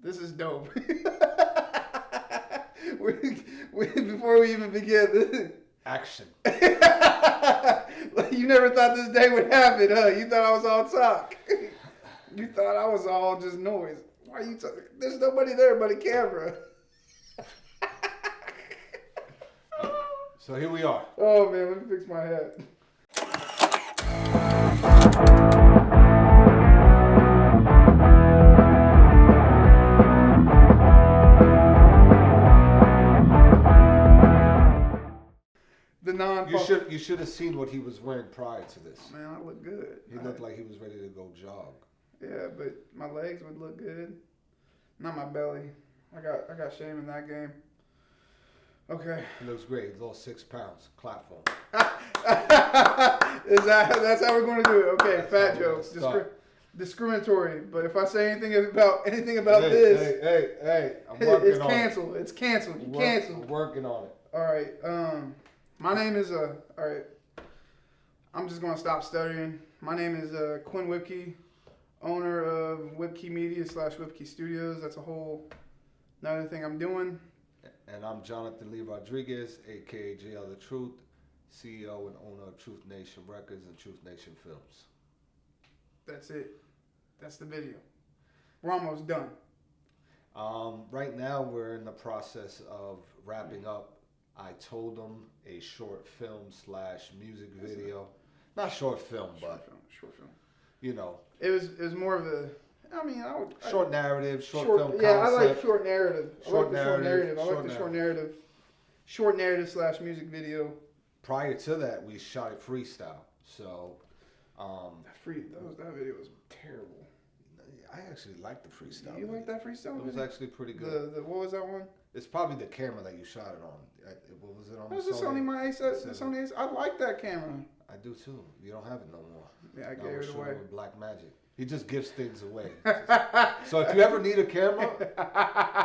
This is dope. Before we even begin, Action. You never thought this day would happen, huh? You thought I was all talk. You thought I was all just noise. Why you talking? There's nobody there but a camera. So here we are. Oh man, let me fix my hat. You should have seen what he was wearing prior to this. Man, I look good. He looked like he was ready to go jog. Yeah, but my legs would look good. Not my belly. I got shame in that game. Okay. He looks great. He's lost 6 pounds. Clap for him. That's how we're going to do it. Okay, that's fat jokes. Discriminatory. But if I say anything about this, hey, I'm working it's canceled. on it. It's canceled. You canceled. I'm working on it. All right. My name is all right. I'm just gonna stop stuttering. My name is Kwin Whipkey, owner of Whipkey Media / Whipkey Studios. That's a whole another thing I'm doing. And I'm Jonathan Lee Rodriguez, aka JL The Truth, CEO and owner of Truth Nation Records and Truth Nation Films. That's it. That's the video. We're almost done. Right now we're in the process of wrapping up I Told Him, a short film / music video. Not short film, but short film. You know. It was more of a, I mean, short narrative, short film concept. Yeah, I like short narrative. I like the short narrative / music video. Prior to that, we shot it freestyle. So, that video was terrible. I actually liked the freestyle. You like that freestyle? It was actually pretty good. What was that one? It's probably the camera that you shot it on. What was it on? It was the Sony Sony A. I like that camera. I do too. You don't have it no more. Yeah, I gave it away. With Black Magic. He just gives things away. So if you ever need a camera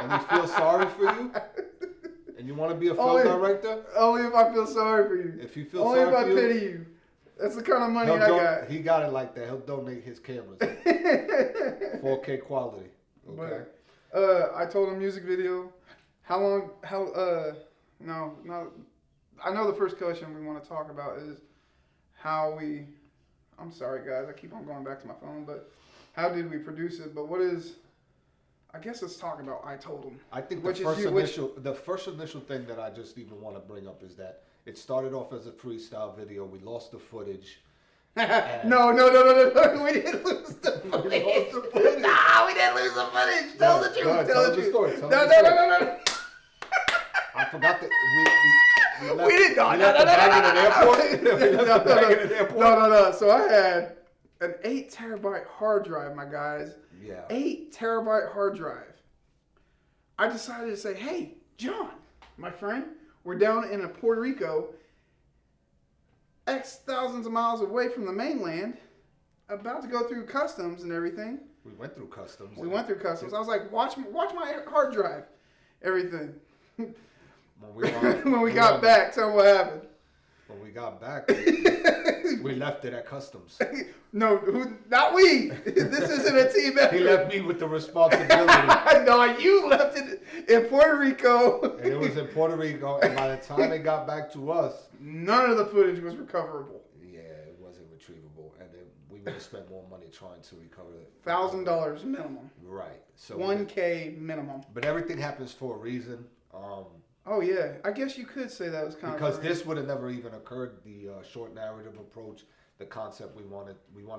and you feel sorry for you and you want to be a film director, only if I feel sorry for you. If you feel sorry for you, only if I pity you. That's the kind of money I got. He got it like that. He'll donate his cameras. 4K quality. Okay. But, I told him music video. No. I know the first question we want to talk about is how we, I'm sorry guys, I keep on going back to my phone, but how did we produce it? But I guess let's talk about I Told Him. I think the first initial thing that I just even want to bring up is that it started off as a freestyle video. We lost the footage. No. We didn't lose the footage. No, we didn't lose the footage. Tell the truth. Tell the story. No. I forgot that we didn't. No. So I had an 8 terabyte hard drive, my guys. Yeah. 8 terabyte hard drive. I decided to say, hey, John, my friend, we're down in Puerto Rico, X thousands of miles away from the mainland, about to go through customs and everything. We went through customs. I was like, watch my hard drive, everything. When we got back, tell me what happened. When we got back, we left it at customs. No, not we. This isn't a team effort. He left me with the responsibility. No, you left it in Puerto Rico. And it was in Puerto Rico, and by the time it got back to us, none of the footage was recoverable. Yeah, it wasn't retrievable, and we would have spent more money trying to recover it. $1,000 minimum. Right. So $1K minimum. But everything happens for a reason. Oh yeah, I guess you could say that was kind because this would have never even occurred. The short narrative approach, the concept we wanted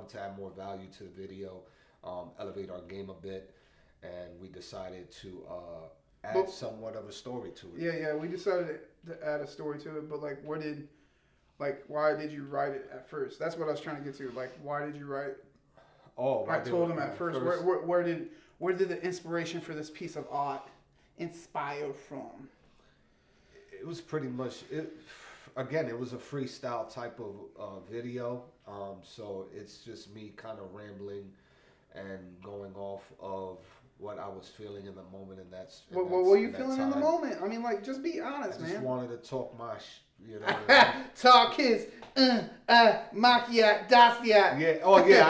to add more value to the video, elevate our game a bit, and we decided to add somewhat of a story to it. Yeah, we decided to add a story to it, but why did you write it at first? That's what I was trying to get to. Like, why did you write? Oh, I told him at first. Where did the inspiration for this piece of art inspire from? It was pretty much it. Again, it was a freestyle type of video, so it's just me kind of rambling and going off of what I was feeling in the moment, and that's. What were you feeling in the moment? I mean, just be honest, man. I just wanted to talk my, talk his, macchiato, daciat. Yeah. Oh yeah.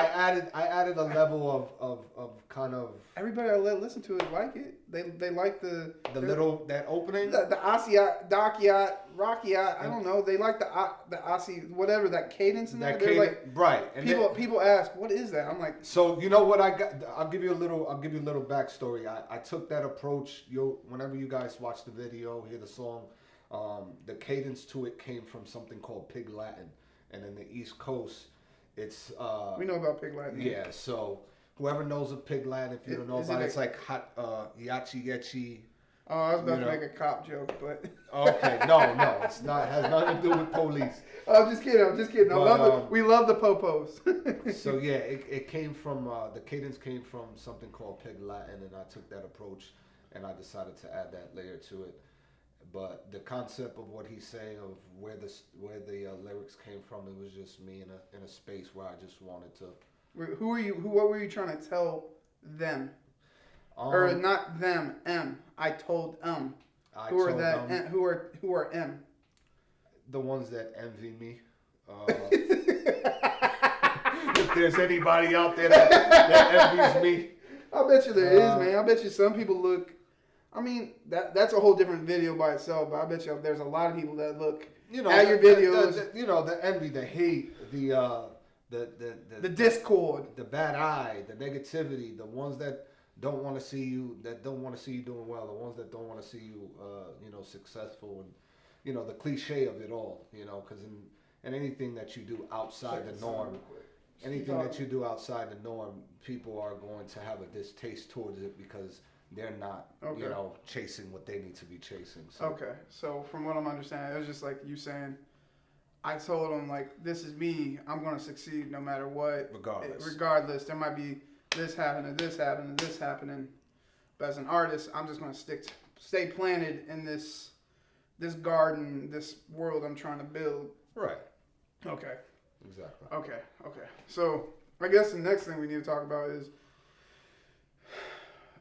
I added a level of kind of everybody I listen to it like it. They like that opening. The Asiat, Dakiat, Rockiat. I don't know. They like the Asi whatever that cadence in there. They're like right. And people ask, what is that? I'm like, so you know what I got? I'll give you a little backstory. I took that approach. Whenever you guys watch the video, hear the song, the cadence to it came from something called Pig Latin, and in the East Coast, it's we know about Pig Latin. Yeah, so whoever knows of Pig Latin, if you don't know about it, it's like hot yachi yechi. Oh, I was about to make a cop joke, but okay, no, it's not. It has nothing to do with police. I'm just kidding. We love the popos. So yeah, it came from the cadence came from something called Pig Latin, and I took that approach, and I decided to add that layer to it. But the concept of what he's saying, of where the lyrics came from, it was just me in a space where I just wanted to. Who are you? What were you trying to tell them? Or not them? M. I told M. Who are that? M, who are M? The ones that envy me. If there's anybody out there that envies me, I bet you there is, man. I bet you some people look. I mean, that's a whole different video by itself. But I bet you there's a lot of people that look at your videos. The envy, the hate, the discord, the bad eye, the negativity, the ones that don't want to see you, doing well, the ones that don't want to see you, successful, and the cliche of it all, because in anything that you do outside the norm, people are going to have a distaste towards it because they're not, chasing what they need to be chasing. So. Okay, so from what I'm understanding, it was just like you saying, I told them, like, this is me. I'm going to succeed no matter what. Regardless. There might be this happening, this happening, this happening. But as an artist, I'm just going to stay planted in this garden, this world I'm trying to build. Right. Okay. Exactly. Okay. So I guess the next thing we need to talk about is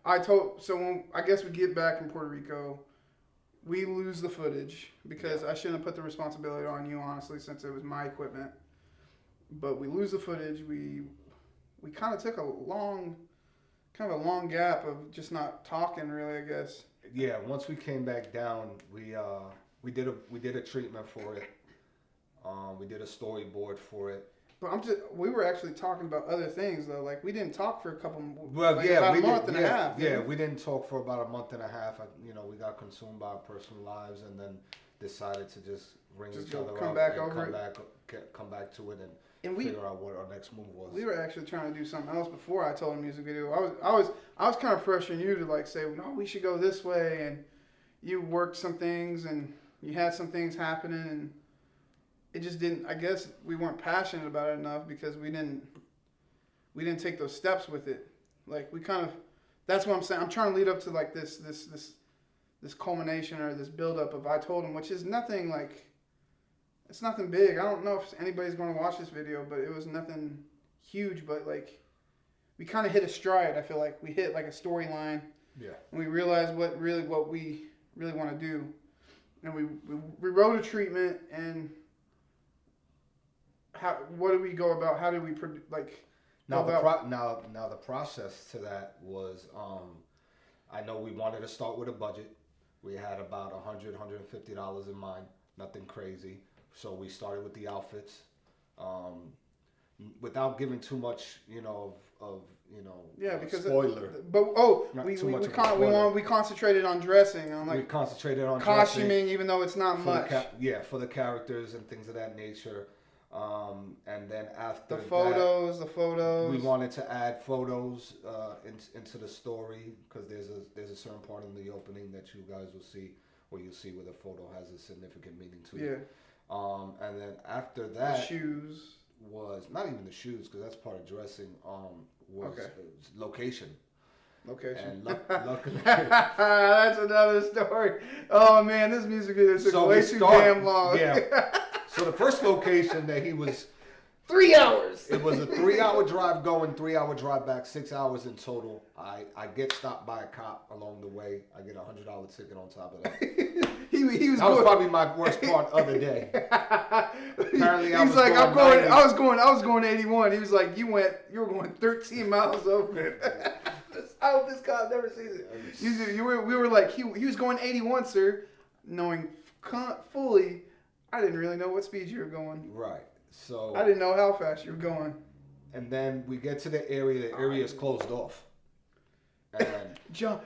when I guess we get back from Puerto Rico, we lose the footage because I shouldn't have put the responsibility on you, honestly, since it was my equipment. But we lose the footage. We kind of took a long gap of just not talking, really, I guess. Yeah. Once we came back down, we did a treatment for it. We did a storyboard for it. But we were actually talking about other things though. Like we didn't talk for a month and a half. Yeah, we didn't talk for about a month and a half. We got consumed by our personal lives, and then decided to just ring each other up, come back to it, and figure out what our next move was. We were actually trying to do something else before I told a music video. I was kind of pressuring you to like say, no, we should go this way, and you worked some things and you had some things happening and. It just didn't. I guess we weren't passionate about it enough because we didn't take those steps with it. Like we kind of. That's what I'm saying. I'm trying to lead up to like this culmination or this buildup of I told him, which is nothing like. It's nothing big. I don't know if anybody's going to watch this video, but it was nothing huge. But like, we kind of hit a stride. I feel like we hit like a storyline. Yeah. And we realized what we really want to do, and we wrote a treatment and. What do we go about? How do we now the process to that was I know we wanted to start with a budget. We had about $150 in mind, nothing crazy. So we started with the outfits, without giving too much, because spoiler. We concentrated on dressing. We concentrated on costuming, dressing, even though it's not much. For the characters and things of that nature. And then after the photos, we wanted to add photos into the story because there's a certain part in the opening that you guys will see where you'll see where the photo has a significant meaning to it. And then after that, the shoes was not even the shoes because that's part of dressing. Was location. And luckily, that's another story. Oh man, this music video took way too damn long. Yeah. So the first location that he was 3 hours. It was a 3-hour drive going, 3-hour drive back, 6 hours in total. I get stopped by a cop along the way. I get a $100 ticket on top of that. That was probably my worst part of the day. Apparently, I was going 81. He was like, you were going 13 miles over. I hope this cop never sees it. We were like, he was going 81, sir, knowing fully, I didn't really know what speed you were going. Right. So I didn't know how fast you were going. And then we get to the area. The area is closed off. And Quintino,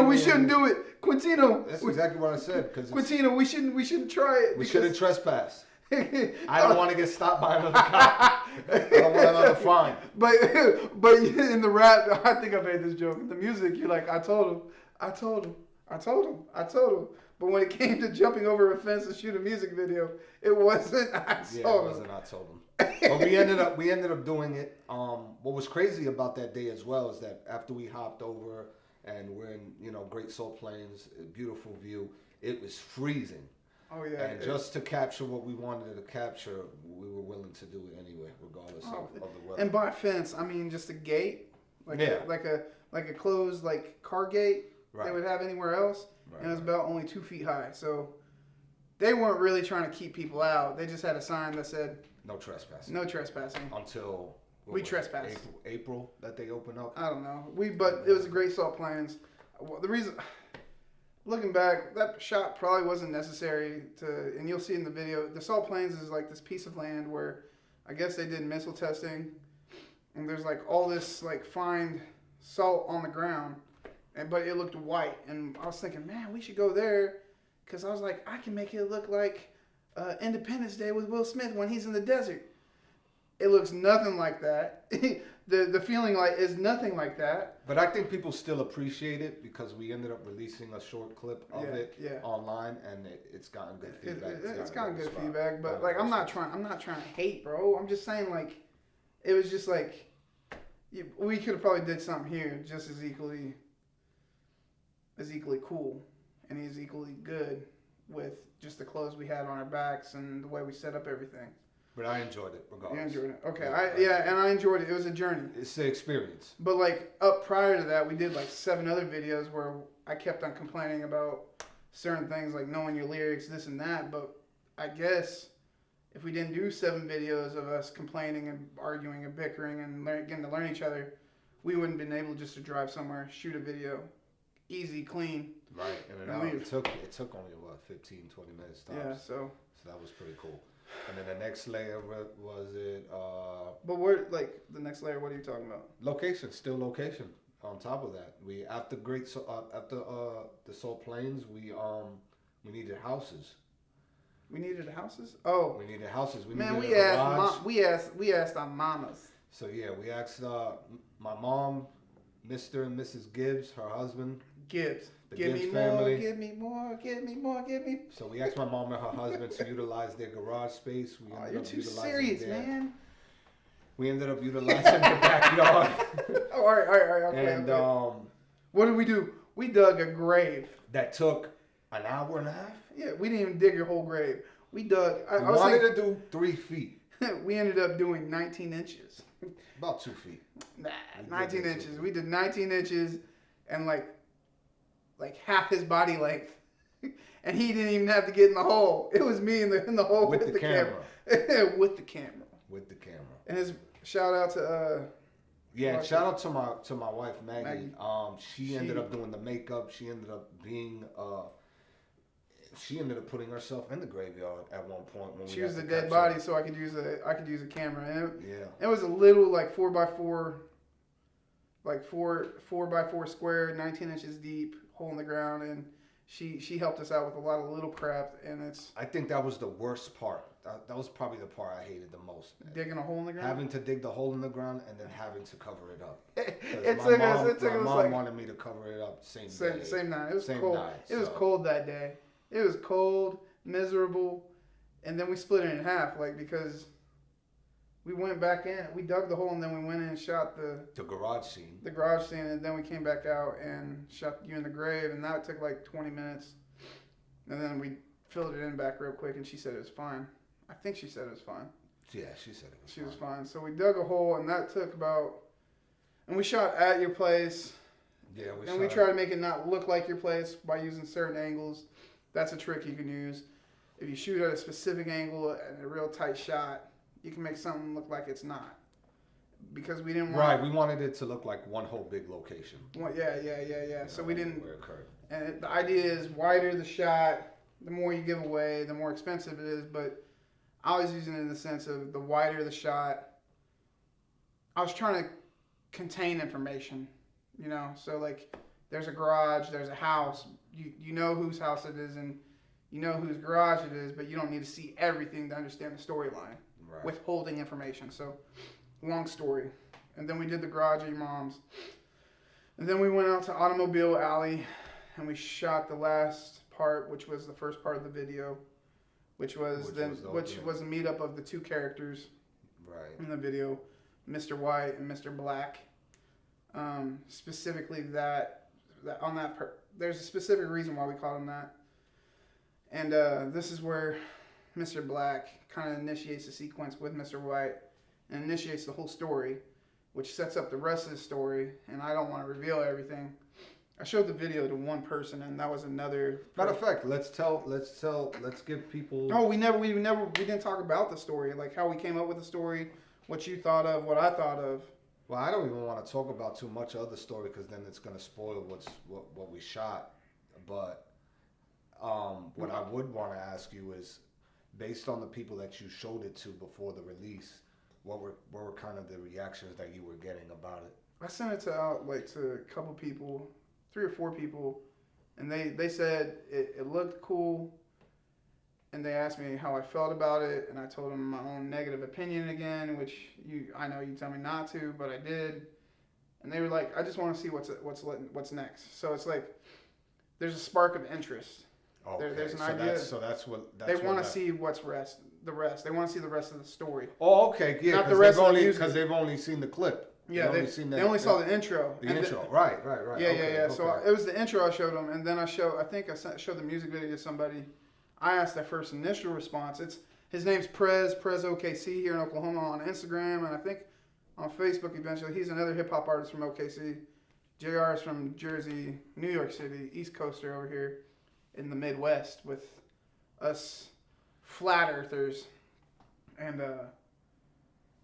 we shouldn't do it. Quintino. That's exactly what I said. Quintino, we shouldn't try it. We shouldn't trespass. I don't want to get stopped by another cop. I don't want another fine. But in the rap, I think I made this joke. In the music, you're like, I told him. But when it came to jumping over a fence and shoot a music video, it wasn't I told him. But we ended up doing it. What was crazy about that day as well is that after we hopped over and we're in, Great Salt Plains, a beautiful view, it was freezing. Oh yeah. And just to capture what we wanted to capture, we were willing to do it anyway, regardless of the weather. And by fence, I mean just a gate, like a closed car gate they would have anywhere else, and it was about only 2 feet high. So they weren't really trying to keep people out. They just had a sign that said no trespassing. No trespassing. Until we trespassed. April that they opened up. I don't know. But it was a Great Salt Plains. The reason. Looking back, that shot probably wasn't necessary and you'll see in the video, the Salt Plains is like this piece of land where I guess they did missile testing, and there's like all this like fine salt on the ground, but it looked white, and I was thinking, man, we should go there, because I was like, I can make it look like Independence Day with Will Smith when he's in the desert. It looks nothing like that. The feeling is nothing like that. But I think people still appreciate it because we ended up releasing a short clip of it online, and it's gotten good feedback. It's gotten good feedback, but I'm not trying to hate, bro. I'm just saying it was just we could have probably did something here just as equally cool and as equally good with just the clothes we had on our backs and the way we set up everything. But I enjoyed it regardless. You enjoyed it. Okay. And I enjoyed it. It was a journey. It's the experience. But up prior to that, we did 7 other videos where I kept on complaining about certain things like knowing your lyrics, this and that. But I guess if we didn't do 7 videos of us complaining and arguing and bickering and getting to learn each other, we wouldn't have been able just to drive somewhere, shoot a video, easy, clean. Right. And it took only 15, 20 minutes tops. Yeah. So that was pretty cool. And then the next layer was it? But we're the next layer. What are you talking about? Location, still location. On top of that, we after the Salt Plains, we needed houses. We needed houses. Oh, we needed houses. We asked our mamas. So yeah, we asked my mom, Mr. and Mrs. Gibbs, her husband. Gibbs. Give me family. Give me more. So we asked my mom and her husband to utilize their garage space. You're too serious, man. We ended up utilizing the backyard. All right. Okay, and what did we do? We dug a grave. That took an hour and a half? Yeah, we didn't even dig your whole grave. We dug. We wanted to do 3 feet. We ended up doing 19 inches. About 2 feet. Nah, 19 inches. We did 19 inches and like half his body length, and he didn't even have to get in the hole. It was me in the hole with the camera. With the camera. And his shout out to shout out to my wife Maggie. She ended up doing the makeup. She ended up being she ended up putting herself in the graveyard at one point when she was the dead body, so I could use a camera. And it was a little 4x4. 4x4 square, 19 inches deep, hole in the ground, and she helped us out with a lot of little crap, and I think that was the worst part. That was probably the part I hated the most. Digging a hole in the ground? Having to dig the hole in the ground and then having to cover it up. My mom wanted me to cover it up same night. It was cold. It was cold that day. It was cold, miserable, and then we split it in half, because we went back in. We dug the hole, and then we went in and shot the garage scene. The garage scene, and then we came back out and shot you in the grave, and that took 20 minutes. And then we filled it in back real quick, and she said it was fine. I think she said it was fine. Yeah, she said it was fine. She was fine. So we dug a hole, and that took and we shot at your place. Yeah, we tried to make it not look like your place by using certain angles. That's a trick you can use. If you shoot at a specific angle and a real tight shot, you can make something look like it's not. because we didn't want. Right, we wanted it to look like one whole big location. Yeah. So we didn't. Where it occurred. And the idea is wider the shot, the more you give away, the more expensive it is. But I was using it in the sense of the wider the shot. I was trying to contain information, you know. So like, there's a garage, there's a house. You know whose house it is, and you know whose garage it is, but you don't need to see everything to understand the storyline. Right. Withholding information. So, long story. And then we did the garage at your mom's. And then we went out to Automobile Alley, and we shot the last part, which was the first part of the video, which was the meetup of the two characters in the video, Mr. White and Mr. Black. Specifically there's a specific reason why we called him that. And this is where Mr. Black kind of initiates the sequence with Mr. White and initiates the whole story, which sets up the rest of the story. And I don't want to reveal everything. I showed the video to one person, and that was another. Matter of fact, let's give people. No, we didn't talk about the story, like how we came up with the story, what you thought of, what I thought of. Well, I don't even want to talk about too much of the story because then it's going to spoil what we shot. But what I would want to ask you is, based on the people that you showed it to before the release, what were kind of the reactions that you were getting about it? I sent it to a couple people, 3 or 4 people, and they said it looked cool, and they asked me how I felt about it, and I told them my own negative opinion again, which I know you tell me not to, but I did, and they were like, I just want to see what's next. So it's like there's a spark of interest. Okay. There's an idea. They want to see the rest. They want to see the rest of the story. Oh, okay, yeah. Not the rest of the music. Because they've only seen the clip. Yeah, they only saw the intro. The intro, right. Yeah, yeah. So it was the intro I showed them, and then I showed the music video to somebody. I asked their first initial response. His name's Prez OKC here in Oklahoma on Instagram, and I think on Facebook eventually. He's another hip hop artist from OKC. JR is from Jersey, New York City, East Coaster over here in the Midwest with us flat earthers, and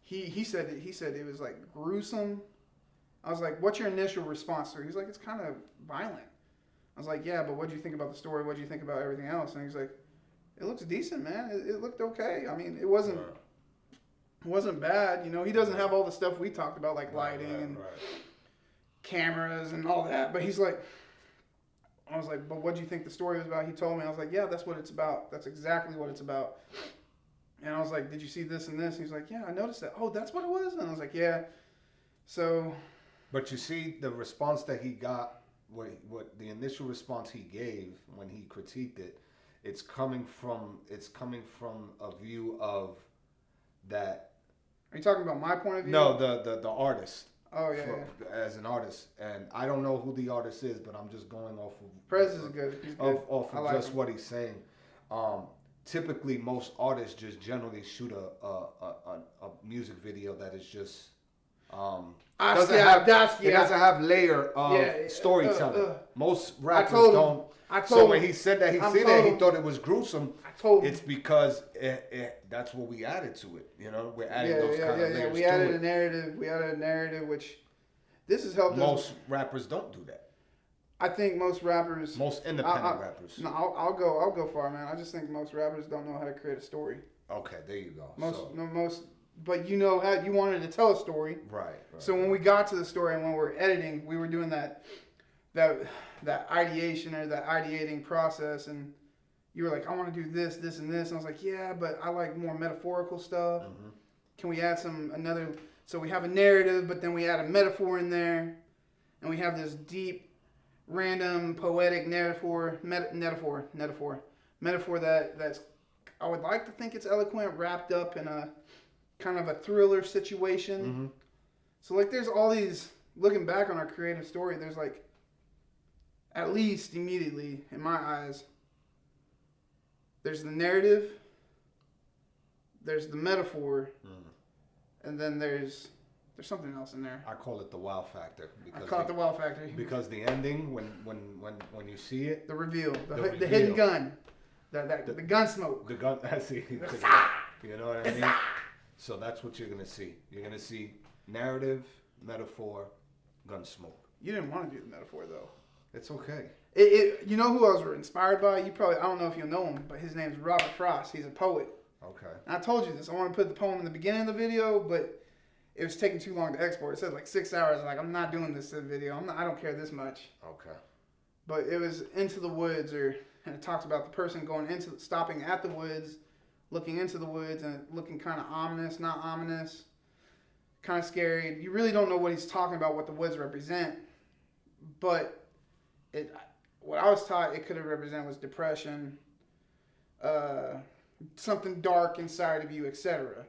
he said it was like gruesome. I was like, "What's your initial response to it?" He's like, "It's kind of violent." I was like, "Yeah, but what do you think about the story? What do you think about everything else?" And he's like, "It looks decent, man. It looked okay. I mean, it wasn't bad. You know, he doesn't have all the stuff we talked about, like lighting and cameras and all that. But he's like." I was like, but what do you think the story was about? He told me. I was like, yeah, that's what it's about. That's exactly what it's about. And I was like, did you see this and this? He's like, yeah, I noticed that. Oh, that's what it was? And I was like, yeah. So. But you see the response that he got, what the initial response he gave when he critiqued it, it's coming from a view of that. Are you talking about my point of view? No, the artist. Oh, yeah, as an artist, and I don't know who the artist is, but I'm just going off of Prez is good. He's good. Off of just what he's saying. Typically, most artists just generally shoot a music video that is just doesn't have layer of storytelling. Most rappers don't. So when he said that he thought it was gruesome. It's because that's what we added to it. You know, we're adding those kind of layers. We added a narrative. We added a narrative, which this has helped. Most rappers don't do that. I think most rappers. Most independent rappers. No, I'll go far, man. I just think most rappers don't know how to create a story. Okay, there you go. But you know how you wanted to tell a story. Right. So when we got to the story and when we were editing, we were doing that ideation or that ideating process, and you were like, I want to do this, this, and this. And I was like, yeah, but I like more metaphorical stuff. Mm-hmm. Can we add so we have a narrative, but then we add a metaphor in there, and we have this deep, random, poetic metaphor that's, I would like to think it's eloquent, wrapped up in a kind of a thriller situation. Mm-hmm. So like there's all these, looking back on our creative story, there's like, at least immediately, in my eyes, there's the narrative, there's the metaphor, and then there's something else in there. I call it the wow factor. I call it the wow factor. Because the ending, when you see it. The reveal. The hidden gun. The gun smoke. The gun, I see. You know what I mean? So that's what you're going to see. You're going to see Narrative, metaphor, Gunsmoke. You didn't want to do the metaphor though. It's okay. You know who I was inspired by? You probably, I don't know if you know him, but his name's Robert Frost. He's a poet. Okay. And I told you this. I want to put the poem in the beginning of the video, but it was taking too long to export. It said like 6 hours. I'm like, I'm not doing this to the video. I don't care this much. Okay. But it was into the woods, and it talks about the person stopping at the woods, looking into the woods, and looking kind of ominous, not ominous, kind of scary. You really don't know what he's talking about, what the woods represent. But what I was taught it could have represented was depression, something dark inside of you, etc.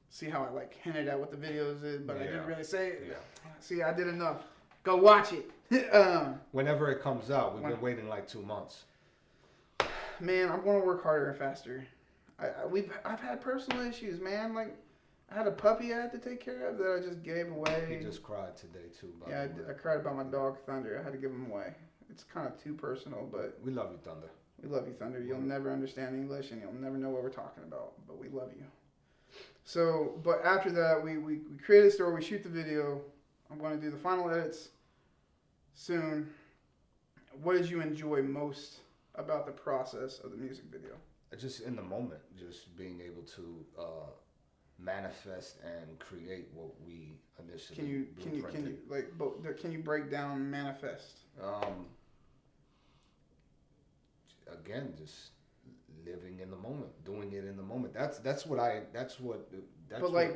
See how I like hinted at what the videos is, but I didn't really say it. Yeah. See, I did enough. Go watch it. Whenever it comes out, we've been waiting like 2 months. Man, I'm going to work harder and faster. I've had personal issues, man. Like I had a puppy I had to take care of that I just gave away. He just cried today too. I cried about my dog Thunder. I had to give him away. It's kind of too personal, but we love you, Thunder. We love you, Thunder. You'll never understand English, and you'll never know what we're talking about, but we love you. So, but after that, we create a story, we shoot the video. I'm going to do the final edits soon. What did you enjoy most about the process of the music video? Just in the moment, just being able to manifest and create what we initially can you break down manifest? Again, just living in the moment, doing it in the moment.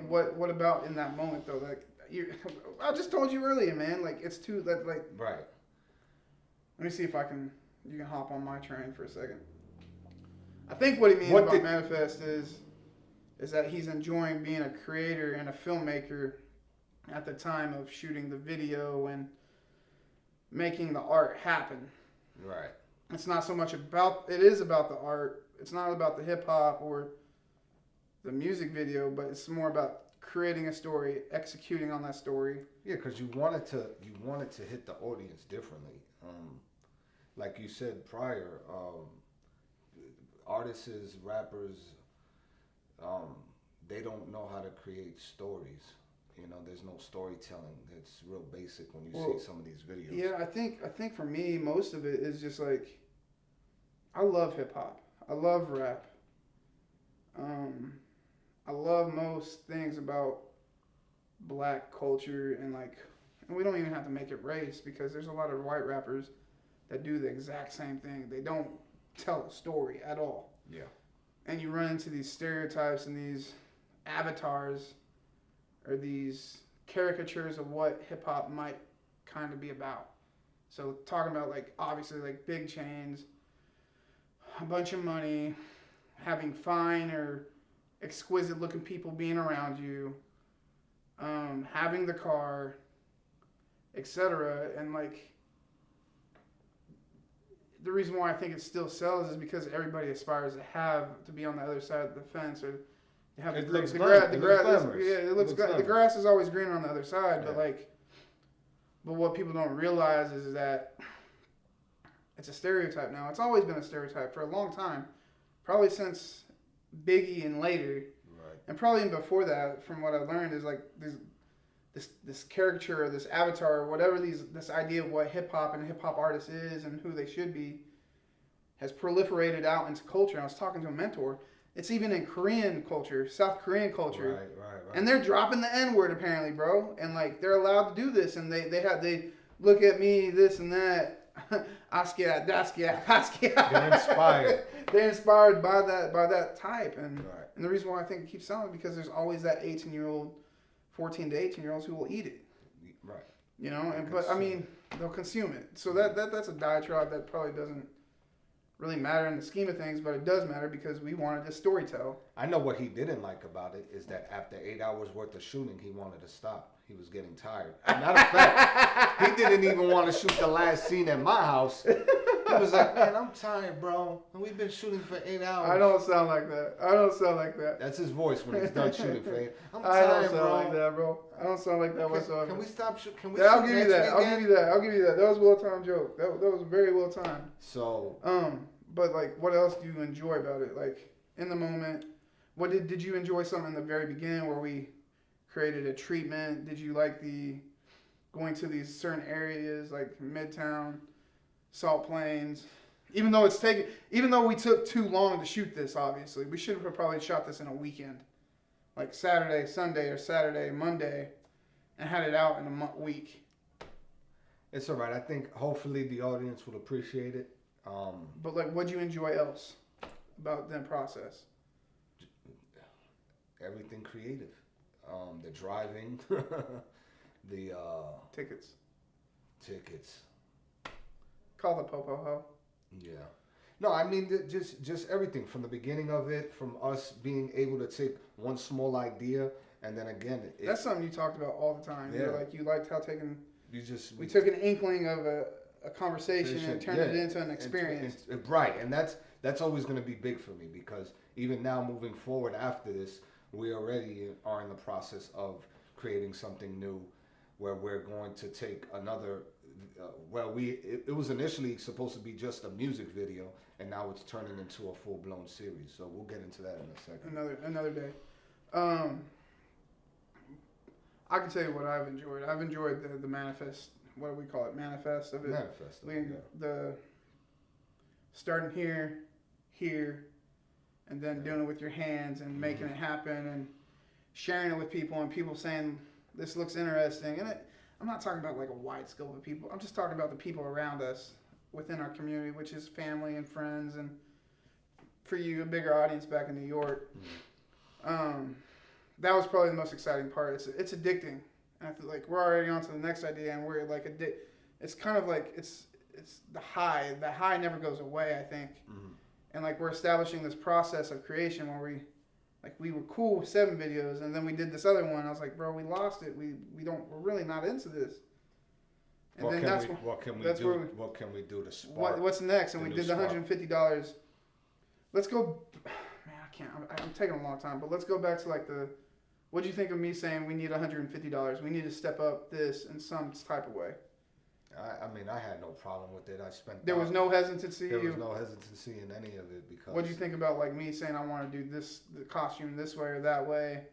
What about in that moment though? Like I just told you earlier, man. Like it's too like. Right. Let me see if you can hop on my train for a second. I think what he means about manifest is that he's enjoying being a creator and a filmmaker at the time of shooting the video and making the art happen. Right. It's not so much about, it is about the art. It's not about the hip hop or the music video, but it's more about creating a story, executing on that story. Yeah, because you wanted to hit the audience differently. Like you said prior, artists, rappers, they don't know how to create stories. You know, there's no storytelling. It's real basic when you see some of these videos. Yeah, I think for me, most of it is just like, I love hip hop. I love rap. I love most things about black culture and we don't even have to make it race because there's a lot of white rappers that do the exact same thing. They don't tell a story at all. Yeah. And you run into these stereotypes and these avatars or these caricatures of what hip hop might kind of be about. So talking about obviously big chains, a bunch of money, having fine or exquisite looking people being around you, having the car, etc. And the reason why I think it still sells is because everybody aspires to be on the other side of the fence or to have the grass. The grass is always greener on the other side, yeah. But what people don't realize is that it's a stereotype now. It's always been a stereotype for a long time, probably since Biggie and later, right. And probably even before that. From what I've learned is this caricature or this avatar or whatever this idea of what hip hop and a hip hop artist is and who they should be has proliferated out into culture. I was talking to a mentor. It's even in Korean culture, South Korean culture. Right. And they're dropping the N-word apparently, bro. And they're allowed to do this and they look at me, this and that. Askia, Daskia, Paskia. They're inspired. They're inspired by that type. And right. And the reason why I think it keeps selling is because there's always that 18-year-old 14 to 18-year-olds who will eat it. Right. You know, they'll consume it. So that's a diatribe that probably doesn't really matter in the scheme of things, but it does matter because we wanted to storytell. I know what he didn't like about it is that after 8 hours worth of shooting, he wanted to stop. He was getting tired. Matter of fact, he didn't even want to shoot the last scene at my house. He was like, man, I'm tired, bro. And we've been shooting for 8 hours. I don't sound like that. That's his voice when he's done shooting for 8 hours. I don't sound like that, bro. I don't sound like that whatsoever. Can we stop shooting? Can we I'll give you that. I'll give you that. That was a well-timed joke. That was very well-timed. So. But what else do you enjoy about it? In the moment, what did you enjoy something in the very beginning where we created a treatment? Did you like going to these certain areas like Midtown, Salt Plains? Even though we took too long to shoot this, obviously, we should have probably shot this in a weekend, like Saturday, Sunday, or Saturday, Monday, and had it out in a week. It's all right. I think hopefully the audience will appreciate it. But like, what'd you enjoy else about the process? Everything creative. The driving, the Tickets. Call the Popo Ho. Yeah. No, I mean just everything from the beginning of it, from us being able to take one small idea and then again. That's something you talked about all the time. Yeah. You liked how we took an inkling of a conversation and turned it into an experience. Right, and that's always going to be big for me because even now moving forward after this, we already are in the process of creating something new where we're going to take another it was initially supposed to be just a music video and now it's turning into a full-blown series, so we'll get into that in a second. Another day. I can tell you what I've enjoyed. I've enjoyed the manifest, what do we call it, manifest of it. Manifest. The starting here, and then doing it with your hands and making it happen and sharing it with people and people saying, this looks interesting. And I'm not talking about like a wide scope of people. I'm just talking about the people around us within our community, which is family and friends, and for you, a bigger audience back in New York. That was probably the most exciting part. It's addicting. And I feel like we're already on to the next idea, and we're like it's kind of like it's the high. The high never goes away, I think. Mm-hmm. And like we're establishing this process of creation where we were cool with 7 videos, and then we did this other one. I was like, bro, we lost it. We're really not into this. And what can we do to spark? What's next? And we did the $150. Let's go. Man, I can't. I'm taking a long time, but let's go back to like what do you think of me saying we need $150? We need to step up this in some type of way. I mean, I had no problem with it. There was no hesitancy. There was no hesitancy in any of it because. What do you think about like me saying I want to do the costume this way or that way,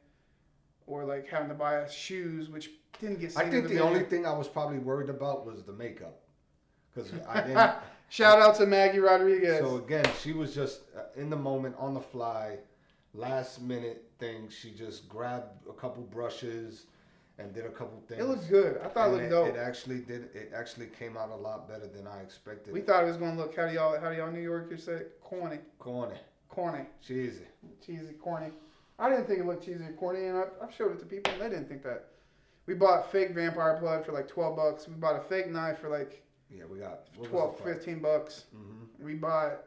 or like having to buy us shoes, which didn't get seen. I think the only thing I was probably worried about was the makeup, because I didn't. Shout out to Maggie Rodriguez. So again, she was just in the moment, on the fly, last minute thing. She just grabbed a couple brushes and did a couple things. It looked good. I thought it looked dope. It actually did. It actually came out a lot better than I expected. We thought it was going to look, how do y'all New Yorkers say it? Corny. Cheesy, corny. I didn't think it looked cheesy or corny, and I've showed it to people, and they didn't think that. We bought fake vampire blood for like $12. We bought a fake knife for like we got $15. Mm-hmm. We bought.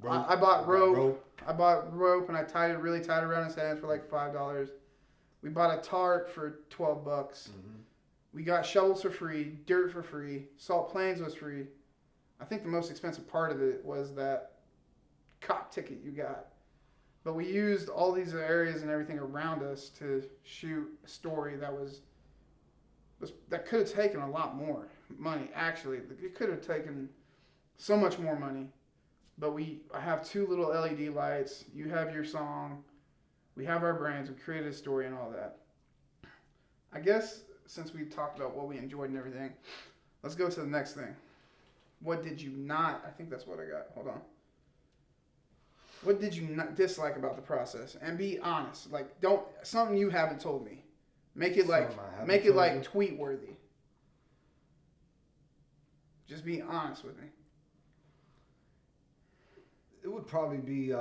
Rope. I bought rope. I bought rope, and I tied it really tight around his hands for like $5. We bought a tarp for $12. Mm-hmm. We got shovels for free, dirt for free, Salt Plains was free. I think the most expensive part of it was that cop ticket you got. But we used all these areas and everything around us to shoot a story that could have taken a lot more money. Actually, it could have taken so much more money. But I have 2 little LED lights. You have your song. We have our brands. We created a story and all that. I guess since we talked about what we enjoyed and everything, let's go to the next thing. What did you not? I think that's what I got. Hold on. What did you not dislike about the process? And be honest. Like, something you haven't told me. Make it like tweet worthy. Just be honest with me. It would probably be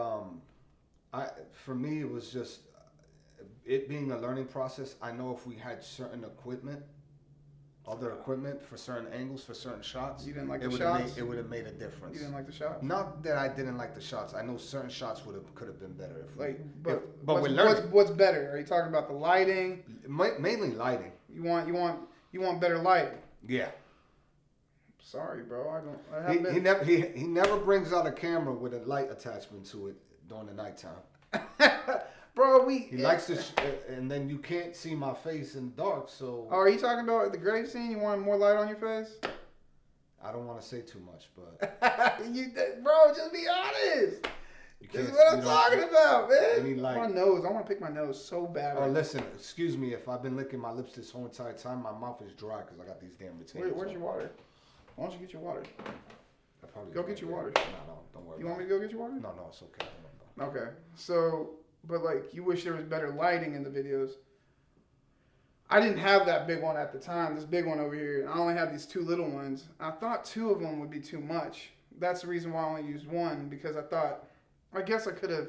for me it was just it being a learning process. I know if we had certain other equipment for certain angles, for certain shots, you didn't like the shots? It would have made a difference. You didn't like the shots? Not that I didn't like the shots. I know certain shots could have been better but we're learning. What's better? Are you talking about the lighting? Mainly lighting. You want better lighting? Yeah. Sorry, bro. He never brings out a camera with a light attachment to it during the nighttime. Bro, he likes to, and then you can't see my face in the dark. So. Oh, are you talking about the grave scene? You want more light on your face? I don't want to say too much, but. Bro, just be honest. You This can't. is what I'm you know, talking about, man. I mean, like, my nose. I want to pick my nose so bad. Oh, right now. listen. Excuse me if I've been licking my lips this whole entire time. My mouth is dry because I got these damn retainers. Where's your water? Why don't you get your water? Go get your water. No, don't worry. You want me to go get your water? No, it's okay. No. Okay. So, but like, you wish there was better lighting in the videos. I didn't have that big one at the time. This big one over here. I only have these two little ones. I thought two of them would be too much. That's the reason why I only used one, because I guess I could have.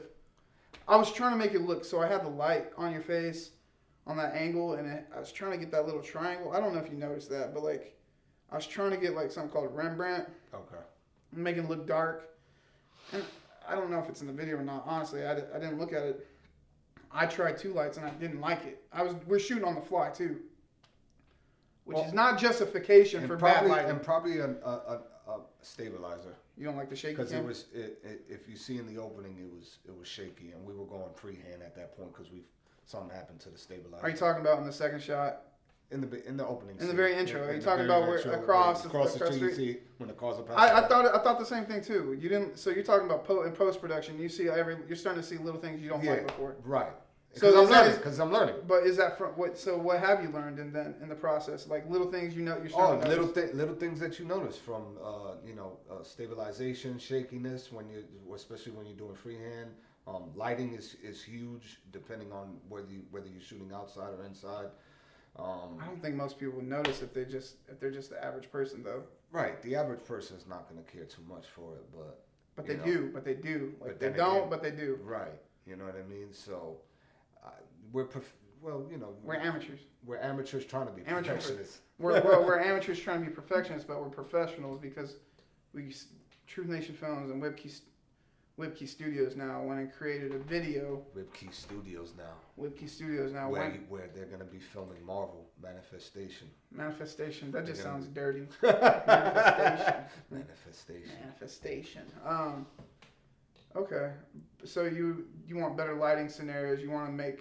I was trying to make it look so I had the light on your face on that angle, and I was trying to get that little triangle. I don't know if you noticed that, but like, I was trying to get like something called Rembrandt. Okay. Make it look dark. And I don't know if it's in the video or not. Honestly, I didn't look at it. I tried 2 lights and I didn't like it. We're shooting on the fly too, which is not justification for bad lighting. And probably a stabilizer. You don't like the shaky Because cam? it was, if you see in the opening, it was shaky, and we were going freehand at that point because something happened to the stabilizer. Are you talking about in the second shot? In the opening. In the very intro. Are you talking about where across the street you see when the cars are passing? I thought the same thing too. You didn't. So you're talking about in post production. You see you're starting to see little things you don't like before. Right. So Because I'm learning. But is that from what? So what have you learned in the process? Like little things you're starting to notice? Little things that you notice from stabilization, shakiness especially when you're doing freehand. Lighting is huge depending on whether you're shooting outside or inside. I don't think most people would notice if they're just the average person though. Right, the average person is not going to care too much for it, but they do. Like they don't, again, but they do. Right, you know what I mean. So we're amateurs. We're amateurs trying to be perfectionists. We're amateurs trying to be perfectionists, but we're professionals because Truth Nation Films and Whipkey Studios now went and created a video. Whipkey Studios now. Where they're going to be filming Marvel Manifestation. Manifestation. That just sounds dirty. Manifestation. Okay. So you want better lighting scenarios. You want to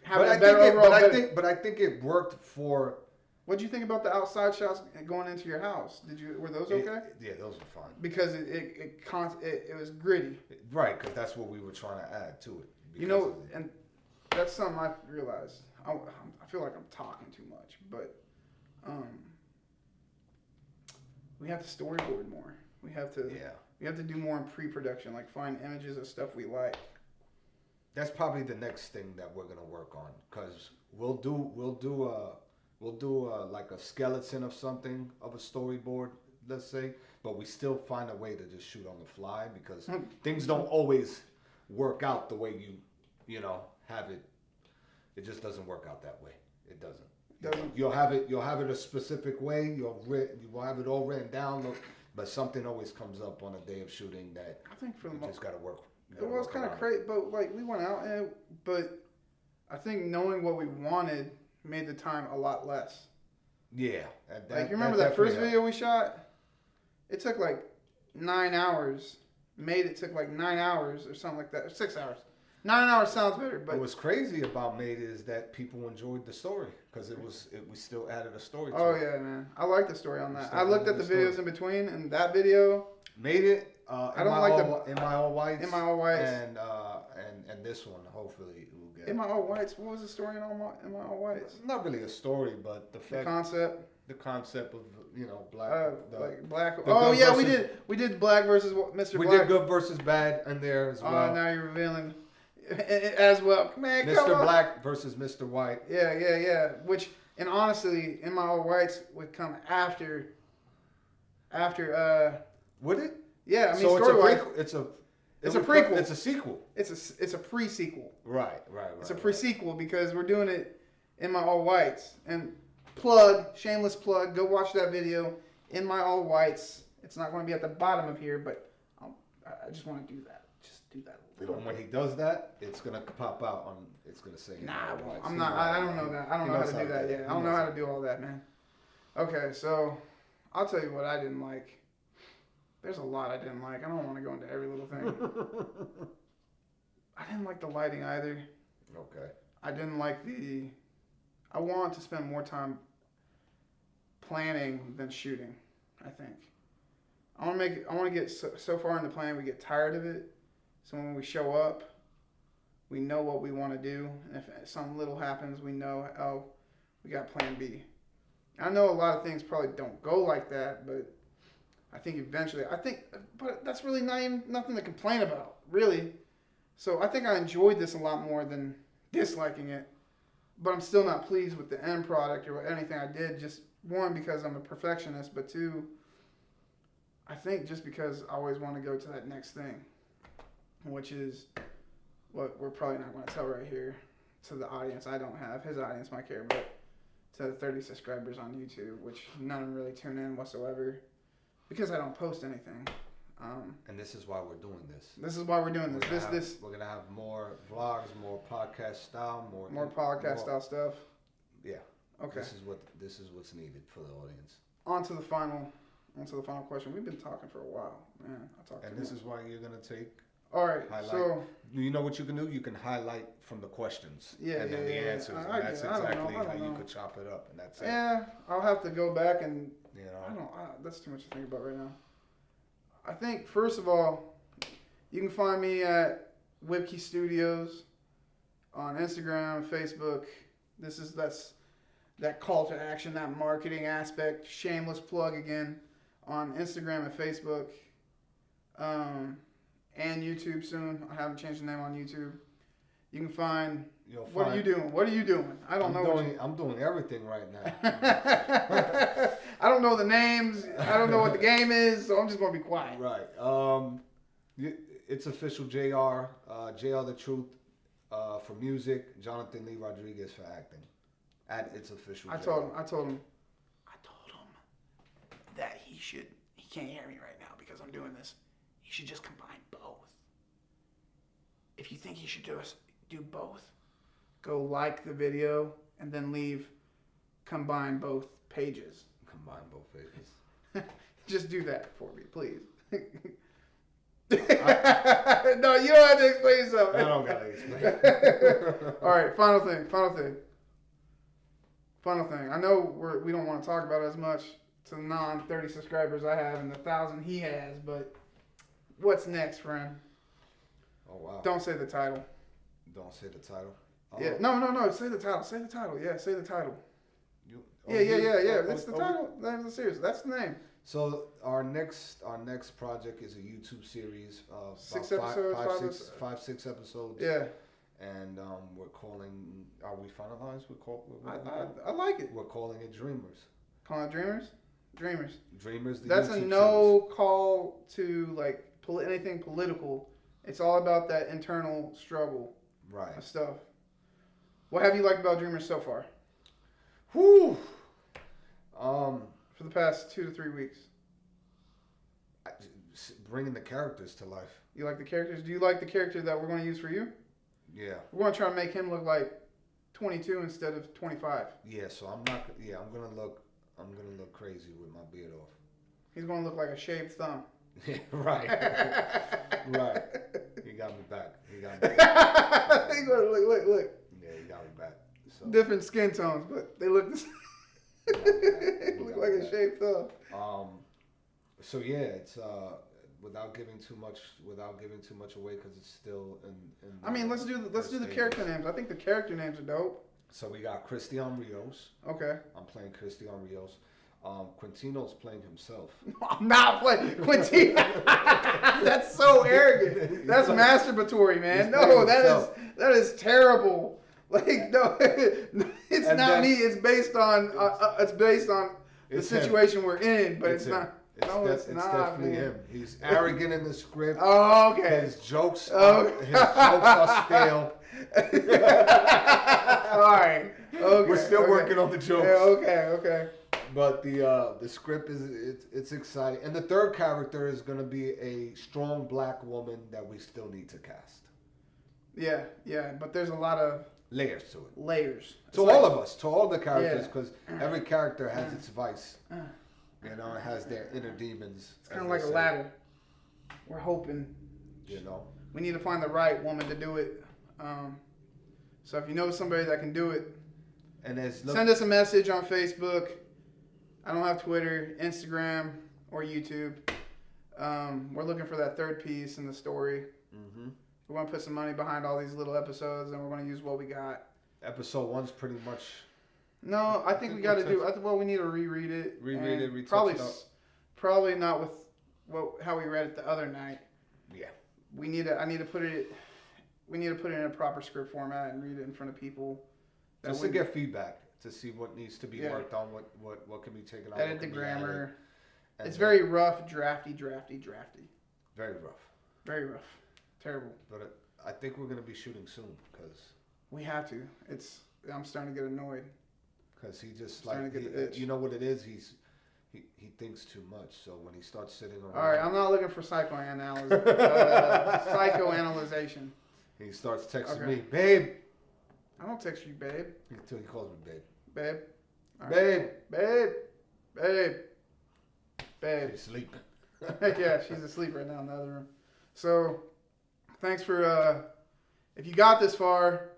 But I think it worked for. What did you think about the outside shots going into your house? Were those okay? Yeah, those were fine. Because it was gritty. Right, because that's what we were trying to add to it. And that's something I realized. I feel like I'm talking too much, but we have to storyboard more. We have to do more in pre-production, like find images of stuff we like. That's probably the next thing that we're gonna work on, because we'll do like a skeleton of something of a storyboard, let's say, but we still find a way to just shoot on the fly because things don't always work out the way you have it. It just doesn't work out that way. It doesn't. You'll have it a specific way. You will have it all written down, but something always comes up on a day of shooting that I think for the just got to work. It was kind of crazy, but like we went out but I think knowing what we wanted made the time a lot less. Yeah. You remember that first video we shot? It took like 9 hours. It took like 9 hours or something like that. Or 6 hours. 9 hours sounds better, but what's crazy about Made is that people enjoyed the story because we still added a story to it. Oh yeah, man. I like the story on that. I looked at the videos in between, and that video Made it. I don't like In My All Whites. In My All Whites. And this one, hopefully, we'll get. In My All Whites. What was the story in My All Whites? Not really a story, but the concept. The concept of black. Black. Oh yeah, we did black versus Mr. Black. We did good versus bad in there as well. Oh, now you're revealing as well. Man, Mr. Black versus Mr. White. Yeah. Which, and honestly, In My All Whites would come after. Would it? Yeah, I mean, so it's a prequel. It's a sequel. It's a pre-sequel. Right. It's a pre-sequel because we're doing it In My All Whites. And shameless plug, go watch that video, In My All Whites. It's not going to be at the bottom of here, but I just want to do that. Just do that a little bit. When he does that, it's going to pop out it's going to say. Nah, I'm not. I don't know that. I don't know how to do that yet. I don't know how to do all that, man. Okay, so I'll tell you what I didn't like. There's a lot I didn't like. I don't want to go into every little thing. I didn't like the lighting either. Okay. I didn't like I want to spend more time planning than shooting, I think. I want to get so far in the plan we get tired of it, So when we show up, we know what we want to do. And if something little happens, we know, oh, we got plan B. I know a lot of things probably don't go like that, but I think eventually, but that's really nothing to complain about, really. So I think I enjoyed this a lot more than disliking it, but I'm still not pleased with the end product or anything I did. Just one, because I'm a perfectionist, but two, I think just because I always want to go to that next thing, which is what we're probably not going to tell right here to the audience. I don't have, his audience might care, but to the 30 subscribers on YouTube, which none of them really tune in whatsoever because I don't post anything. And this is why we're doing this. This is why we're doing this. We're gonna have more vlogs, more podcast style, more podcast style stuff. Yeah. Okay. This is what's needed for the audience. On to the final question. We've been talking for a while, man. And this is why you're gonna take. All right. Highlight. So you know what you can do? You can highlight from the questions. And then the answers. And that's exactly how you could chop it up. And that's it. Yeah, I'll have to go back and. You know. That's too much to think about right now. I think first of all, you can find me at Whipkey Studios on Instagram, Facebook. That's that call to action, that marketing aspect. Shameless plug again on Instagram and Facebook. And YouTube soon. I haven't changed the name on YouTube. You can find. What are you doing? What are you doing? I don't know. I'm doing everything right now. I don't know the names. I don't know what the game is, so I'm just gonna be quiet. Right. It's official. JR the Truth for music. Jonathan Lee Rodriguez for acting. At It's Official. I told him that he can't hear me right now because I'm doing this. He should just combine both. If you think he should do both, go like the video and then combine both pages. Combine both pages. Just do that for me, please. No, you don't have to explain yourself. I don't gotta explain. All right, final thing. I know we don't want to talk about it as much to the non-30 subscribers I have and the 1,000 he has, but what's next, friend? Oh, wow. Don't say the title. Don't say the title. Yeah, no. Say the title. Say the title. Yeah, say the title. Yeah. That's the title. That's the series. That's the name. So our next project is a YouTube series. 6 episodes. 5-6 episodes. Yeah. And we're calling. Are we finalized? I like it. We're calling it Dreamers. Calling it Dreamers. Dreamers. That's YouTube a no series. call to like anything political. It's all about that internal struggle. Right. Of stuff. What have you liked about Dreamers so far? Whew. For the past 2 to 3 weeks. Bringing the characters to life. You like the characters? Do you like the character that we're going to use for you? Yeah. We're going to try to make him look like 22 instead of 25. Yeah. So I'm not. Yeah. I'm gonna look crazy with my beard off. He's going to look like a shaved thumb. Yeah. Right. Right. He got me back. He's going to look. Yeah. He got me back. So. Different skin tones, but they look the same. Look like a shaved thumb. So yeah, it's without giving too much away because it's still in I mean, let's do the character names. I think the character names are dope. So we got Christian Rios. Okay. I'm playing Christian Rios. Quintino's playing himself. I'm not playing Quintino. That's so arrogant. That's masturbatory, man. No, that is terrible. Like no, it's and not me. It's based on the situation we're in, but it's not. It's not definitely him. He's arrogant in the script. Oh, okay. His jokes are stale. All right. Okay. We're still working on the jokes. Yeah, okay. But the script it's exciting, and the third character is going to be a strong black woman that we still need to cast. Yeah, but there's a lot of layers to it. Layers. To all of us, to all the characters, because every character has its vice. You know, it has their inner demons. It's kind of like a ladder. We're hoping. You know. We need to find the right woman to do it. So if you know somebody that can do it, send us a message on Facebook. I don't have Twitter, Instagram, or YouTube. We're looking for that third piece in the story. Mm-hmm. We want to put some money behind all these little episodes, and we're going to use what we got. Episode 1's pretty much. No, I think we got to do. Well, we need to reread it. Probably not with how we read it the other night. Yeah. I need to put it. We need to put it in a proper script format and read it in front of people. Just to get feedback, to see what needs to be worked on, what can be taken out. Edit the grammar. It's very rough, drafty. Very rough. Very rough. Terrible. But I think we're going to be shooting soon because... We have to. I'm starting to get annoyed. Because he just you know what it is? He thinks too much. So when he starts sitting around... All right, I'm not looking for psychoanalyzation. He starts texting me, babe. I don't text you, babe. Until he calls me babe. Babe. Right. Babe. Babe. She's sleeping. Yeah, she's asleep right now in the other room. So, thanks for, if you got this far,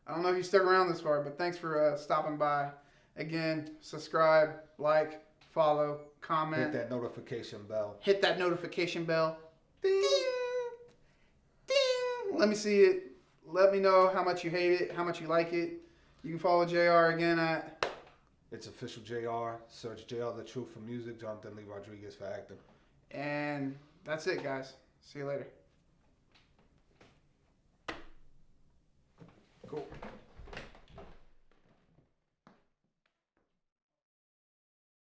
I don't know if you stuck around this far, but thanks for stopping by. Again, subscribe, like, follow, comment. Hit that notification bell. Ding! Ding! Let me see it. Let me know how much you hate it, how much you like it. You can follow JR again at... It's official JR. Search JR The Truth for music. Jonathan Lee Rodriguez for acting. And that's it, guys. See you later. Cool.